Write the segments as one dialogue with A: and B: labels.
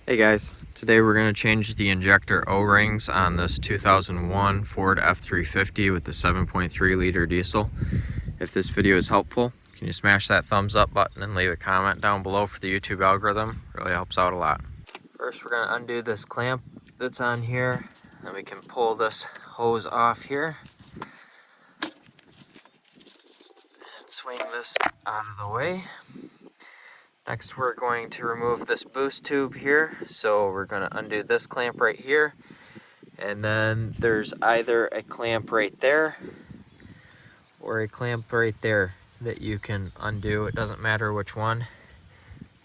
A: Hey guys, today we're going to change the injector O-rings on this 2001 Ford F350 with the 7.3 liter diesel. If this video is helpful, can you smash that thumbs up button and leave a comment down below for the YouTube algorithm? It really helps out a lot. First we're going to undo this clamp that's on here, then we can pull this hose off here and swing this out of the way. Next we're going to remove this boost tube here, so we're going to undo this clamp right here, and then there's either a clamp right there or a clamp right there that you can undo. It doesn't matter which one,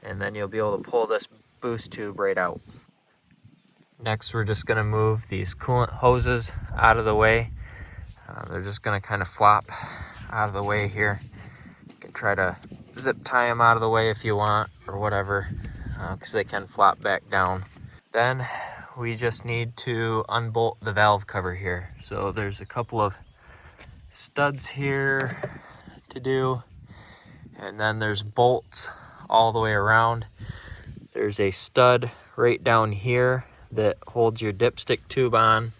A: and then you'll be able to pull this boost tube right out. Next we're just going to move these coolant hoses out of the way. They're just going to kind of flop out of the way here. You can try to zip tie them out of the way if you want, or whatever, because they can flop back down. Then we just need to unbolt the valve cover here. So there's a couple of studs here to do, and then there's bolts all the way around. There's a stud right down here that holds your dipstick tube on,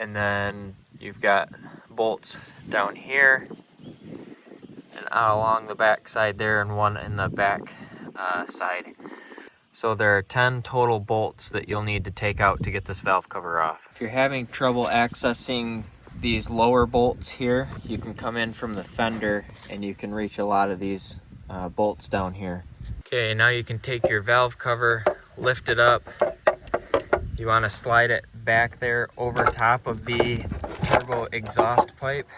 A: and then you've got bolts down here and along the back side there, and one in the back side. So there are 10 total bolts that you'll need to take out to get this valve cover off. If you're having trouble accessing these lower bolts here, you can come in from the fender and you can reach a lot of these bolts down here. Okay, now you can take your valve cover, lift it up. You want to slide it back there over top of the turbo exhaust pipe,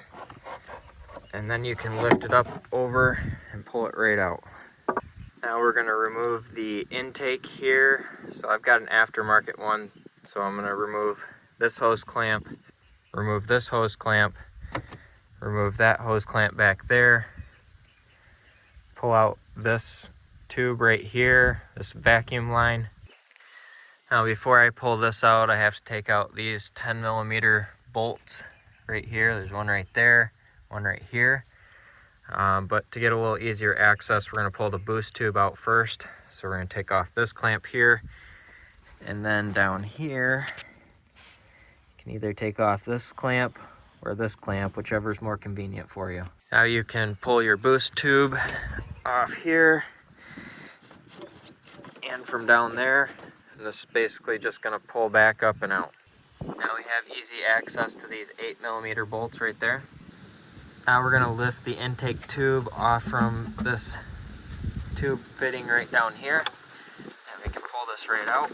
A: and then you can lift it up over and pull it right out. Now we're going to remove the intake here. So I've got an aftermarket one, so I'm going to remove this hose clamp, remove this hose clamp, remove that hose clamp back there, pull out this tube right here, this vacuum line. Now before I pull this out, I have to take out these 10mm bolts right here. There's one right there, one right here. But to get a little easier access, we're going to pull the boost tube out first. So we're going to take off this clamp here, and then down here you can either take off this clamp or this clamp, whichever is more convenient for you. Now you can pull your boost tube off here and from down there, and this is basically just going to pull back up and out. Now we have easy access to these 8mm bolts right there. Now we're going to lift the intake tube off from this tube fitting right down here, and we can pull this right out.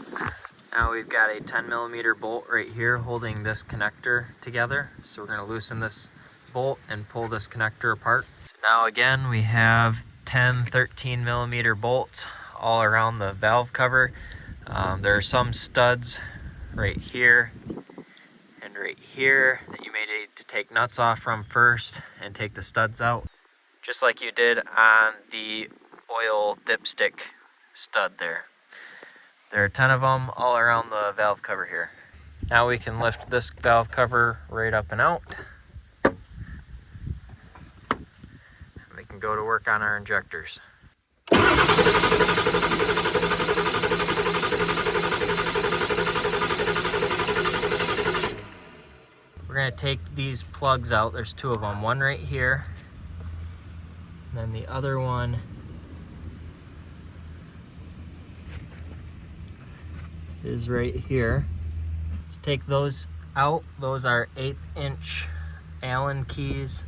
A: Now we've got a 10mm bolt right here holding this connector together, so we're going to loosen this bolt and pull this connector apart. So now again we have 10 13mm bolts all around the valve cover. There are some studs right here and right here that you may need to take nuts off from first and take the studs out, just like you did on the oil dipstick stud there. There are 10 of them all around the valve cover here. Now we can lift this valve cover right up and out. We can go to work on our injectors. We're going to take these plugs out. There's two of them, one right here, and then the other one is right here. Let's take those out. Those are 1/8" Allen keys.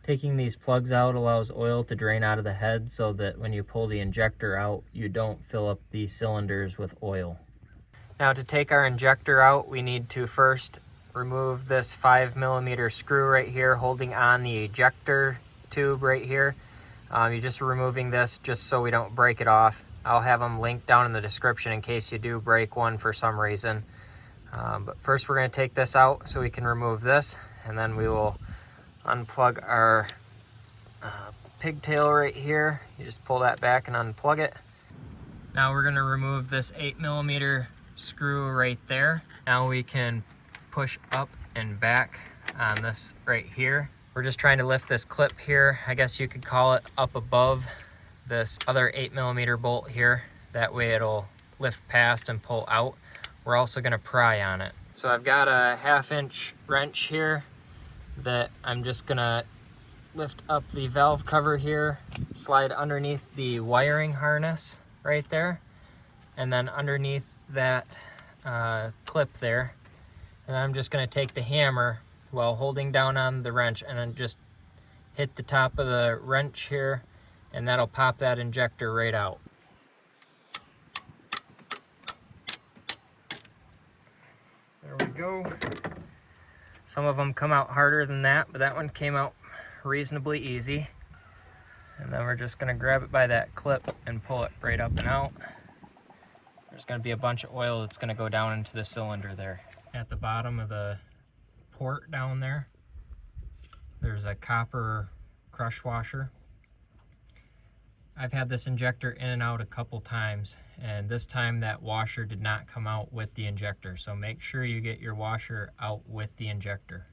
A: Taking these plugs out allows oil to drain out of the head, so that when you pull the injector out, you don't fill up the cylinders with oil. Now to take our injector out, we need to first remove this 5mm screw right here holding on the ejector tube right here. You're just removing this just so we don't break it off. I'll have them linked down in the description in case you do break one for some reason. But first we're going to take this out so we can remove this, and then we will unplug our pigtail right here. You just pull that back and unplug it. Now we're going to remove this 8mm screw right there. Now we can push up and back on this right here. We're just trying to lift this clip here, I guess you could call it, up above this other 8mm bolt here. That way it'll lift past and pull out. We're also gonna pry on it. So I've got a 1/2-inch wrench here that I'm just gonna lift up the valve cover here, slide underneath the wiring harness right there, and then underneath that clip there. And I'm just gonna take the hammer while holding down on the wrench and then just hit the top of the wrench here, and that'll pop that injector right out. There we go. Some of them come out harder than that, but that one came out reasonably easy. And then we're just gonna grab it by that clip and pull it right up and out. There's gonna be a bunch of oil that's gonna go down into the cylinder there. At the bottom of the port down there, there's a copper crush washer. I've had this injector in and out a couple times, and this time that washer did not come out with the injector, so make sure you get your washer out with the injector.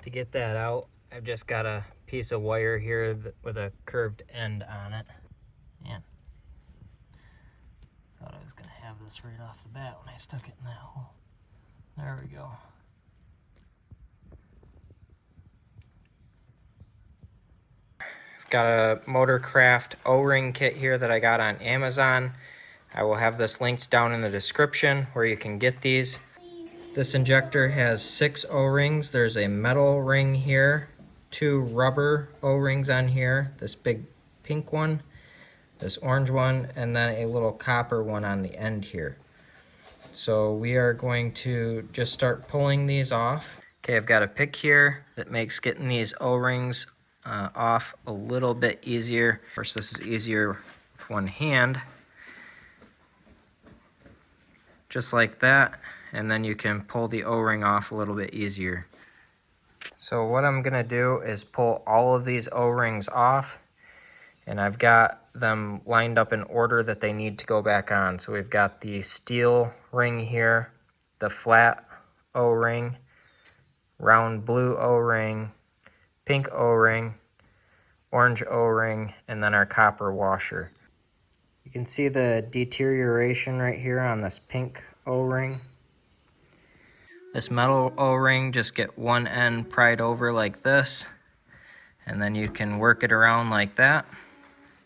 A: To get that out, I've just got a piece of wire here with a curved end on it. Man, thought I was gonna have this right off the bat when I stuck it in that hole. There we go. I've got a Motorcraft O-ring kit here that I got on Amazon. I will have this linked down in the description where you can get these. This injector has 6 O-rings. There's a metal ring here, 2 rubber O-rings on here, this big pink one, this orange one, and then a little copper one on the end here. So we are going to just start pulling these off. Okay, I've got a pick here that makes getting these O-rings off a little bit easier. Of course, this is easier with one hand. Just like that, and then you can pull the O-ring off a little bit easier. So what I'm gonna do is pull all of these O-rings off, and I've got them lined up in order that they need to go back on. So we've got the steel ring here, the flat O-ring, round blue O-ring, pink O-ring, orange O-ring, and then our copper washer. You can see the deterioration right here on this pink O-ring. This metal O-ring, just get one end pried over like this, and then you can work it around like that.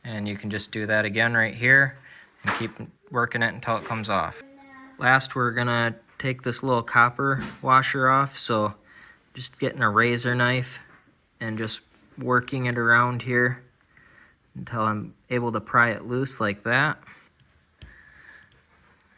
A: And you can just do that again right here and keep working it until it comes off. Last, we're gonna take this little copper washer off. So just getting a razor knife and just working it around here until I'm able to pry it loose like that.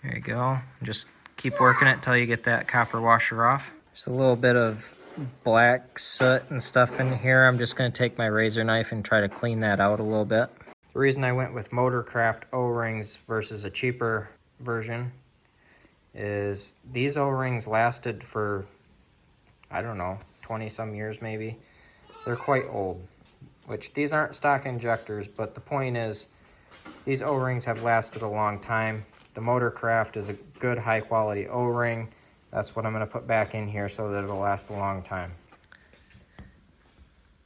A: There you go. Just keep working it until you get that copper washer off. There's a little bit of black soot and stuff in here. I'm just gonna take my razor knife and try to clean that out a little bit. The reason I went with Motorcraft O-rings versus a cheaper version is these O-rings lasted for, I don't know, 20 some years maybe. They're quite old, which these aren't stock injectors, but the point is these O-rings have lasted a long time. The Motorcraft is a good high quality O-ring. That's what I'm gonna put back in here so that it'll last a long time.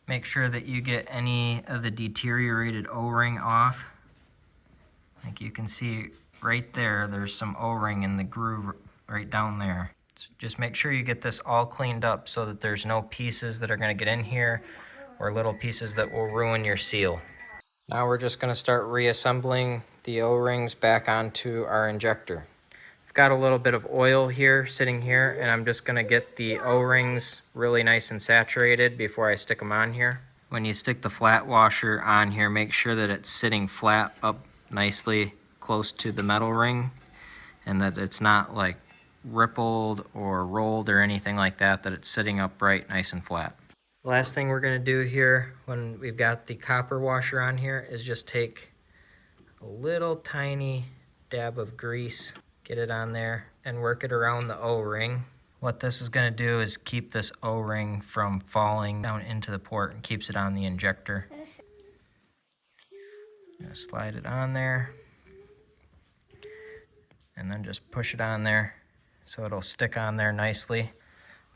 A: Make sure that you get any of the deteriorated O-ring off. Like you can see right there, there's some O-ring in the groove right down there. So just make sure you get this all cleaned up so that there's no pieces that are gonna get in here or little pieces that will ruin your seal. Now we're just gonna start reassembling the O-rings back onto our injector. I've got a little bit of oil here sitting here, and I'm just gonna get the O-rings really nice and saturated before I stick them on here. When you stick the flat washer on here, make sure that it's sitting flat up nicely close to the metal ring and that it's not like rippled or rolled or anything like that, that it's sitting upright nice and flat. The last thing we're gonna do here when we've got the copper washer on here is just take a little tiny dab of grease, get it on there, and work it around the O-ring. What this is gonna do is keep this O-ring from falling down into the port and keeps it on the injector. Gonna slide it on there, and then just push it on there so it'll stick on there nicely.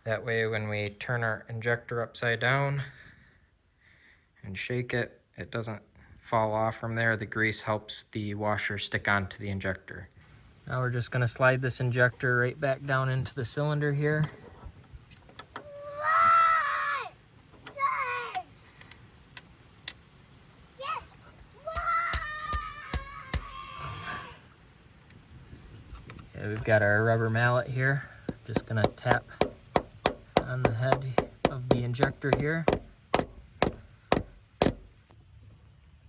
A: That way when we turn our injector upside down and shake it, it doesn't fall off from there. The grease helps the washer stick onto the injector. Now we're just gonna slide this injector right back down into the cylinder here. Okay, we've got our rubber mallet here. Just gonna tap on the head of the injector here.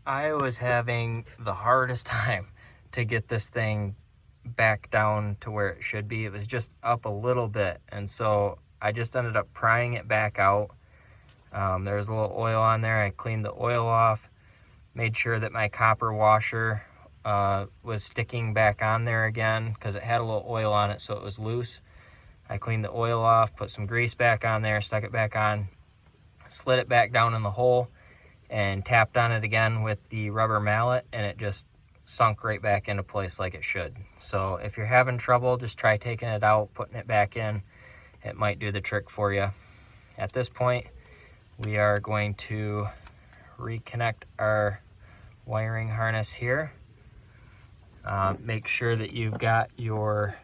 A: I was having the hardest time to get this thing back down to where it should be. It was just up a little bit, and so I just ended up prying it back out. There was a little oil on there. I cleaned the oil off, made sure that my copper washer was sticking back on there again because it had a little oil on it, so it was loose. I cleaned the oil off, put some grease back on there, stuck it back on, slid it back down in the hole, and tapped on it again with the rubber mallet, and it just sunk right back into place like it should. So if you're having trouble, just try taking it out, putting it back in. It might do the trick for you. At this point, we are going to reconnect our wiring harness here. Make sure that you've got your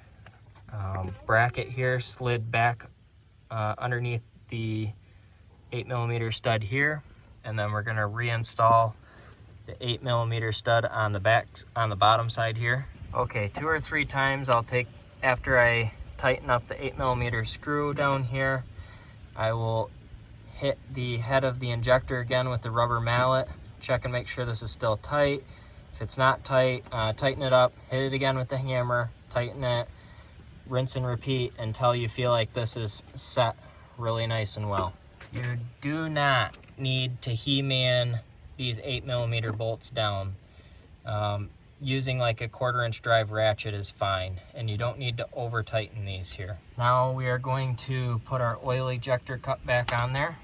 A: bracket here slid back underneath the 8mm stud here, and then we're going to reinstall the 8mm stud on the bottom side here. Okay, 2 or 3 times I'll take, after I tighten up the 8mm screw down here, I will hit the head of the injector again with the rubber mallet, check and make sure this is still tight. If it's not tight, tighten it up, hit it again with the hammer, tighten it, rinse and repeat until you feel like this is set really nice and well. You do not need to He-Man these 8mm bolts down. Using like a 1/4" drive ratchet is fine, and you don't need to over tighten these here. Now we are going to put our oil ejector cup back on there.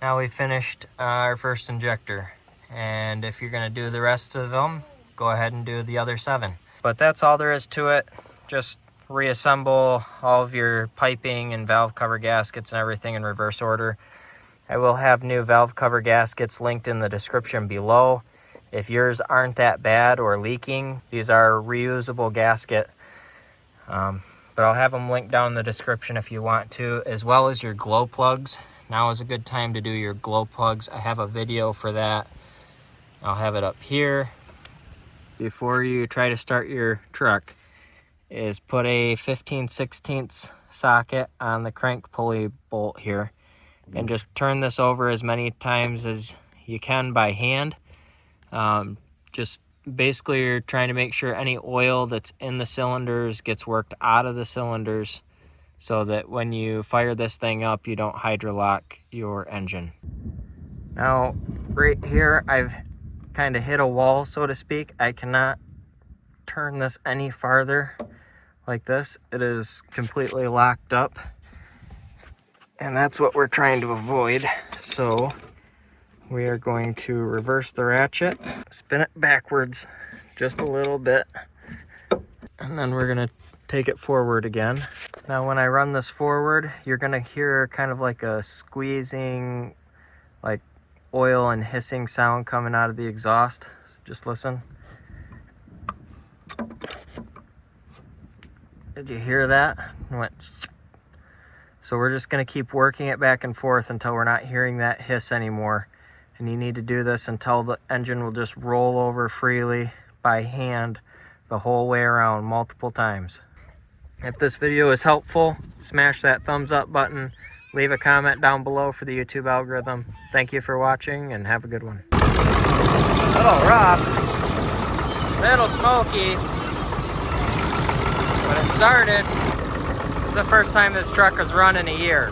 A: Now we've finished our first injector, and if you're going to do the rest of them, go ahead and do the other 7. But that's all there is to it. Just reassemble all of your piping and valve cover gaskets and everything in reverse order. I will have new valve cover gaskets linked in the description below. If yours aren't that bad or leaking, these are a reusable gasket. But I'll have them linked down in the description if you want to, as well as your glow plugs. Now is a good time to do your glow plugs. I have a video for that. I'll have it up here. Before you try to start your truck, is put a 15/16 socket on the crank pulley bolt here, and just turn this over as many times as you can by hand. Just basically you're trying to make sure any oil that's in the cylinders gets worked out of the cylinders, so that when you fire this thing up, you don't hydrolock your engine. Now, right here, I've kind of hit a wall, so to speak. I cannot turn this any farther like this. It is completely locked up, and that's what we're trying to avoid. So we are going to reverse the ratchet, spin it backwards just a little bit, and then we're going to take it forward again. Now when I run this forward, you're going to hear kind of like a squeezing, like oil and hissing sound coming out of the exhaust. So just listen. Did you hear that? It went. So we're just going to keep working it back and forth until we're not hearing that hiss anymore. And you need to do this until the engine will just roll over freely by hand the whole way around multiple times. If this video is helpful, smash that thumbs up button. Leave a comment down below for the YouTube algorithm. Thank you for watching, and have a good one. Little rough, little smoky. When it started, this is the first time this truck has run in a year.